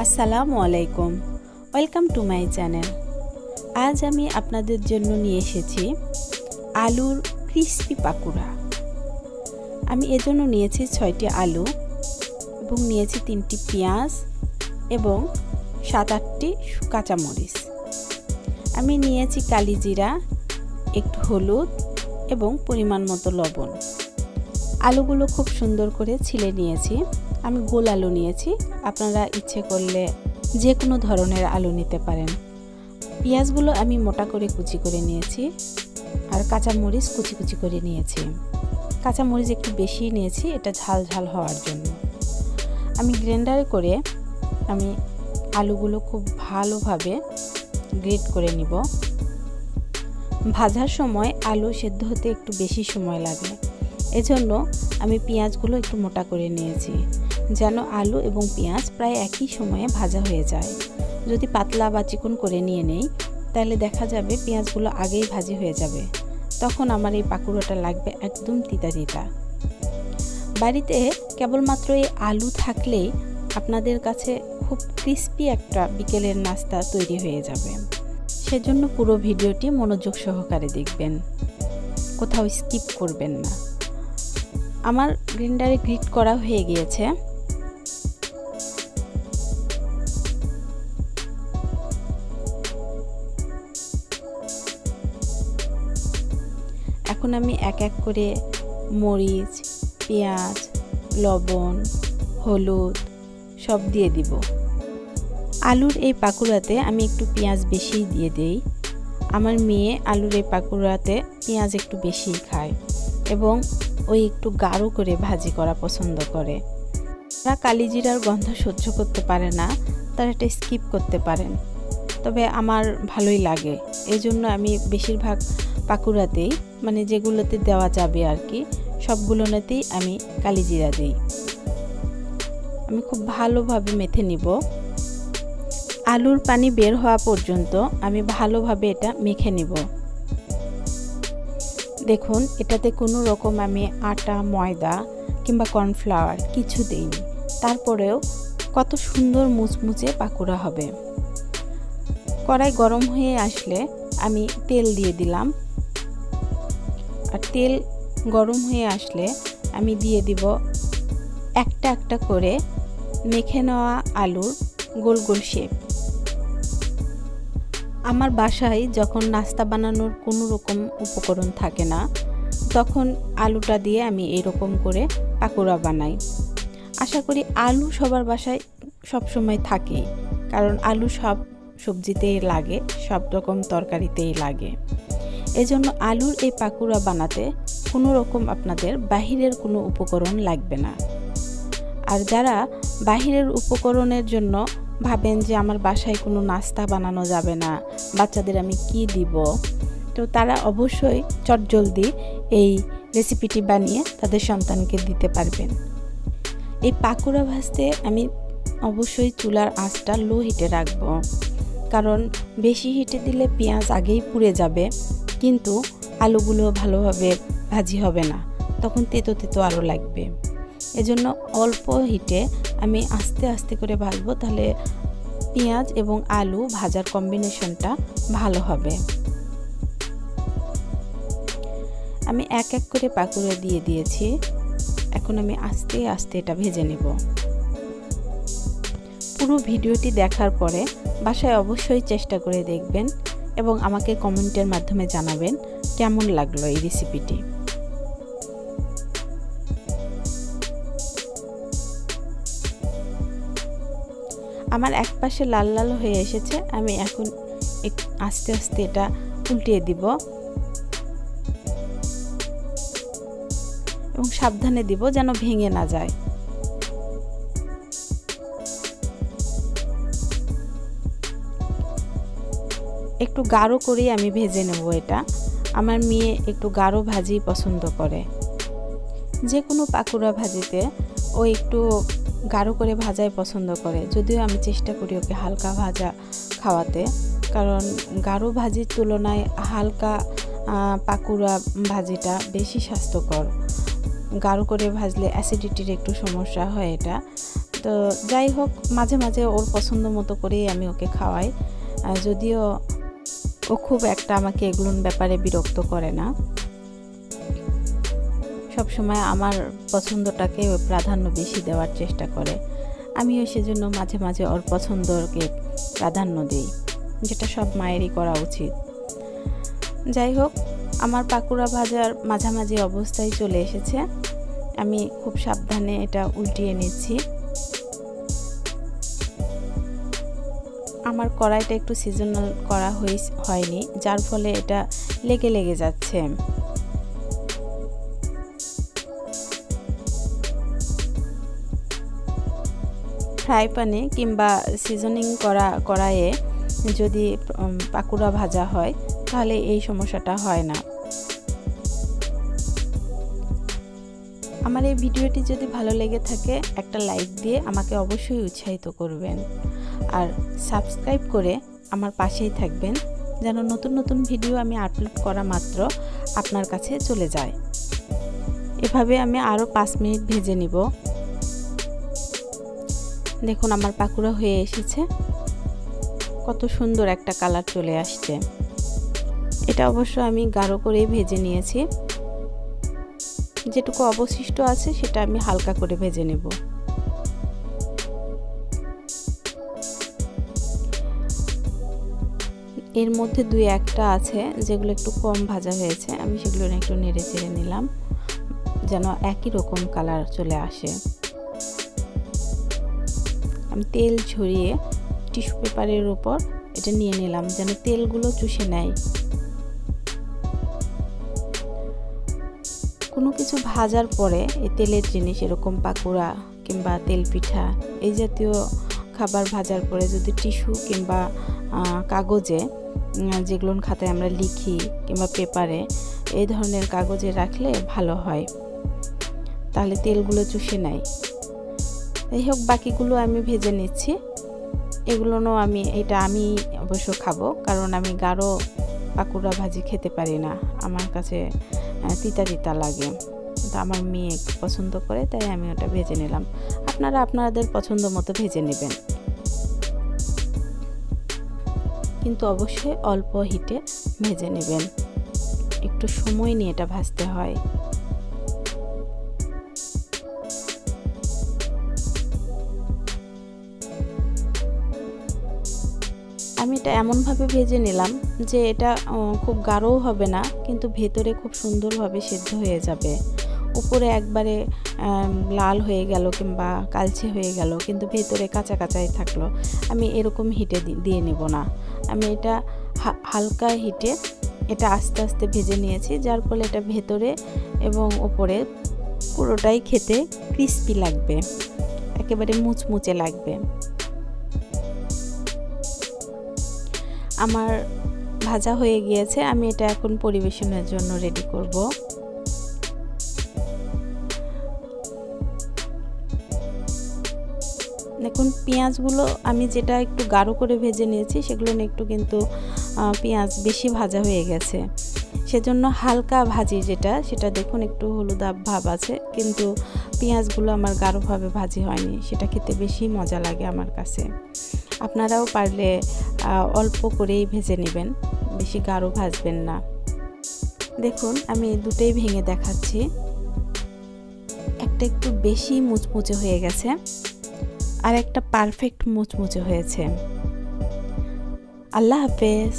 আসসালামু আলাইকুম, welcome to my channel. আজ আমি আপনাদের জন্য নিয়ে এসেছি আলুর ক্রিস্পি পাকুড়া। আমি এজন্য নিয়েছি 6টি আলু এবং নিয়েছি 3টি পেঁয়াজ এবং 7-8টি কাঁচামরিচ। আমি নিয়েছি কালিজিরা, একটু হলুদ এবং পরিমাণ মতো লবণ। আলুগুলো খুব সুন্দর করে ছিলে নিয়েছি। আমি গোল আলু নিয়েছি, আপনারা ইচ্ছে করলে যে কোনো ধরনের আলু নিতে পারেন। পেঁয়াজগুলো আমি মোটা করে কুচি করে নিয়েছি আর কাঁচামরিচ কুচি কুচি করে নিয়েছি। কাঁচামরিচ একটু বেশি নিয়েছি, এটা ঝাল ঝাল হওয়ার জন্য। আমি গ্রাইন্ডারে করে আমি আলুগুলো খুব ভালোভাবে গ্রেট করে নিব। ভাজার সময় আলু সেদ্ধ হতে একটু বেশি সময় লাগে, এজন্য আমি পেঁয়াজগুলো একটু মোটা করে নিয়েছি যেন আলু এবং পেঁয়াজ প্রায় একই সময়ে ভাজা হয়ে যায়। যদি পাতলা বা চিকন করে নিয়ে নেই তাহলে দেখা যাবে পেঁয়াজগুলো আগেই ভাজি হয়ে যাবে, তখন আমার এই পাকুড়াটা লাগবে একদম তিতা তিতা। বাড়িতে কেবলমাত্র এই আলু থাকলেই আপনাদের কাছে খুব ক্রিস্পি একটা বিকেলের নাস্তা তৈরি হয়ে যাবে। সেজন্য পুরো ভিডিওটি মনোযোগ সহকারে দেখবেন, কোথাও স্কিপ করবেন না। আমার গ্রাইন্ডারে গ্রিট করা হয়ে গিয়েছে। এখন আমি এক এক করে মরিচ, পেঁয়াজ, লবণ, হলুদ সব দিয়ে দিব। আলুর এই পাকুড়াতে আমি একটু পেঁয়াজ বেশিই দিয়ে দেই। আমার মেয়ে আলুর এই পাকুড়াতে পেঁয়াজ একটু বেশিই খায় এবং ওই একটু গাঢ় করে ভাজি করা পছন্দ করে। যারা কালিজিরার গন্ধ সহ্য করতে পারে না তারা এটা স্কিপ করতে পারেন, তবে আমার ভালোই লাগে। এজন্য আমি বেশিরভাগ পাকুড়াতেই, মানে যেগুলোতে দেওয়া যাবে আর কি, সবগুলোতেই আমি কালিজিরা দিই। আমি খুব ভালোভাবে মেখে নিব। আলুর পানি বের হওয়া পর্যন্ত আমি ভালোভাবে এটা মেখে নিব। দেখুন, এটাতে কোনো রকম আমি আটা, ময়দা কিংবা কর্নফ্লাওয়ার কিছু দিইনি, তারপরেও কত সুন্দর মুচমুচে পাকুড়া হবে। কড়াই গরম হয়ে আসলে আমি তেল দিয়ে দিলাম, আর তেল গরম হয়ে আসলে আমি দিয়ে দিব একটা একটা করে মেখে নেওয়া আলুর গোল গোল শেপ। আমার বাসায় যখন নাস্তা বানানোর কোনো রকম উপকরণ থাকে না, তখন আলুটা দিয়ে আমি এরকম করে পাকুড়া বানাই। আশা করি আলু সবার বাসায় সব সময় থাকে, কারণ আলু সব সবজিতেই লাগে, সব রকম তরকারিতেই লাগে। এজন্য আলুর এই পাকুড়া বানাতে কোনো রকম আপনাদের বাহিরের কোনো উপকরণ লাগবে না। আর যারা বাহিরের উপকরণের জন্য ভাবেন যে আমার বাসায় কোনো নাস্তা বানানো যাবে না, বাচ্চাদের আমি কি দিব, তো তারা অবশ্যই চটজলদি এই রেসিপিটি বানিয়ে তাদের সন্তানকে দিতে পারবেন। এই পাকুড়া ভাজতে আমি অবশ্যই চুলার আঁচটা লো হিটে রাখব, কারণ বেশি হিটে দিলে পেঁয়াজ আগেই পুড়ে যাবে, কিন্তু আলুগুলো ভালোভাবে ভাজি হবে না, তখন তেতো তেতো আরও লাগবে। এজন্য অল্প হিটে আমি আস্তে আস্তে করে ভাজবো, তাহলে পেঁয়াজ এবং আলু ভাজার কম্বিনেশনটা ভালো হবে। আমি এক এক করে পাকুড়া দিয়ে দিয়েছি। এখন আমি আস্তে আস্তে এটা ভেজে নেব। পুরো ভিডিওটি দেখার পরে বাসায় অবশ্যই চেষ্টা করে দেখবেন এবং আমাকে কমেন্টের মাধ্যমে জানাবেন কেমন লাগলো এই রেসিপিটি। আমার এক পাশে লাল লাল হয়ে এসেছে, আমি এখন আস্তে আস্তে এটা উল্টিয়ে দিব এবং সাবধানে দিব যেন ভেঙে না যায়। একটু গাঢ় করেই আমি ভেজে নেব এটা। আমার মেয়ে একটু গাঢ় ভাজি পছন্দ করে। যে কোনো পাকুড়া ভাজিতে ও একটু গাঢ় করে ভাজাই পছন্দ করে, যদিও আমি চেষ্টা করি ওকে হালকা ভাজা খাওয়াতে, কারণ গাঢ় ভাজির তুলনায় হালকা পাকুড়া ভাজিটা বেশি স্বাস্থ্যকর। গাঢ় করে ভাজলে অ্যাসিডিটির একটু সমস্যা হয় এটা, তো যাই হোক, মাঝে মাঝে ওর পছন্দ মতো করেই আমি ওকে খাওয়াই, যদিও ও খুব একটা আমাকে এগুলোর ব্যাপারে বিরক্ত করে না, সবসময় আমার পছন্দটাকে প্রাধান্য বেশি দেওয়ার চেষ্টা করে। আমিও সেজন্য মাঝে মাঝে ওর পছন্দকে প্রাধান্য দিই, যেটা সব মায়েরই করা উচিত। যাই হোক, আমার পাকুড়া ভাজার মাঝামাঝি অবস্থায় চলে এসেছে। আমি খুব সাবধানে এটা উল্টিয়ে নিচ্ছি। আমার কড়াইটা একটু সিজনাল করা হয়নি, যার ফলে এটা লেগে লেগে যাচ্ছে। ফ্রাই প্যানে কিংবা সিজনিং করা কড়াইয়ে যদি পাকুড়া ভাজা হয় তাহলে এই সমস্যাটা হয় না। আমার এই ভিডিওটি যদি ভালো লেগে থাকে একটা লাইক দিয়ে আমাকে অবশ্যই উৎসাহিত করবেন, আর সাবস্ক্রাইব করে আমার পাশেই থাকবেন, যেন নতুন নতুন ভিডিও আমি আপলোড করা মাত্র আপনার কাছে চলে যায়। এভাবে আমি আরও 5 মিনিট ভেজে নিব। দেখুন আমার পাকুড়া হয়ে এসেছে, কত সুন্দর একটা কালার চলে আসছে। এটা অবশ্য আমি গাঢ় করে ভেজে নিয়েছি, যেটুকু অবশিষ্ট আছে সেটা আমি হালকা করে ভেজে নেব। এর মধ্যে 2-1টা আছে যেগুলো একটু কম ভাজা হয়েছে, আমি সেগুলো একটু নেড়ে চেড়ে নিলাম যেন একই রকম কালার চলে আসে। আমি তেল ঝরিয়ে টিস্যু পেপারের উপর এটা নিয়ে নিলাম যেন তেলগুলো চুষে নেয়। কোনো কিছু ভাজার পরে এই তেলের জিনিস, এরকম পাকুড়া কিংবা তেল পিঠা এই জাতীয় খাবার ভাজার পরে যদি টিস্যু কিংবা কাগজে, যেগুলো খাতায় আমরা লিখি কিংবা পেপারে, এই ধরনের কাগজে রাখলে ভালো হয়, তাহলে তেলগুলো চুষে নেয়। যাই হোক, বাকিগুলো আমি ভেজে নিচ্ছি। এগুলোও আমি অবশ্য খাবো, কারণ আমি গাঢ় পাকুড়া ভাজি খেতে পারি না, আমার কাছে তিতা তিতা লাগে, কিন্তু আমার মেয়ে একটু পছন্দ করে, তাই আমি ওটা ভেজে নিলাম। আপনারা আপনাদের পছন্দ মতো ভেজে নেবেন, কিন্তু অবশ্যই অল্প হিটে ভেজে নেবেন, একটু সময় নিয়ে এটা ভাজতে হয়। আমি এটা এমনভাবে ভেজে নিলাম যে এটা খুব গাঢ়ও হবে না, কিন্তু ভেতরে খুব সুন্দরভাবে সেদ্ধ হয়ে যাবে। উপরে একবারে লাল হয়ে গেল কিংবা কালচে হয়ে গেল, কিন্তু ভেতরে কাঁচা কাঁচাই থাকলো। আমি এরকম হিটে দিয়ে নেব না, আমি এটা হালকা হিটে এটা আস্তে আস্তে ভেজে নিয়েছি, যার ফলে এটা ভেতরে এবং উপরে পুরোটাই খেতে ক্রিস্পি লাগবে, একেবারে মুচমুচে লাগবে। আমার ভাজা হয়ে গিয়েছে, আমি এটা এখন পরিবেশনের জন্য রেডি করব। দেখুন পেঁয়াজগুলো আমি যেটা একটু গাঢ় করে ভেজে নিয়েছি সেগুলো একটু কিন্তু পেঁয়াজ বেশি ভাজা হয়ে গেছে, সেজন্য হালকা ভাজি সেটা দেখুন একটু হলুদাভ ভাব আছে, কিন্তু পেঁয়াজগুলো আমার গাঢ়ভাবে ভাজি হয়নি, সেটা খেতে বেশি মজা লাগে আমার কাছে। আপনারাও পারলে অল্প করেই ভেজে নেবেন, বেশি গাঢ় ভাজবেন না। দেখুন আমি দুটোই ভেঙে দেখাচ্ছি, একটা একটু বেশি মুচমুচে হয়ে গেছে আর একটা পারফেক্ট মুচমুচে হয়েছে। আল্লাহ হাফেজ।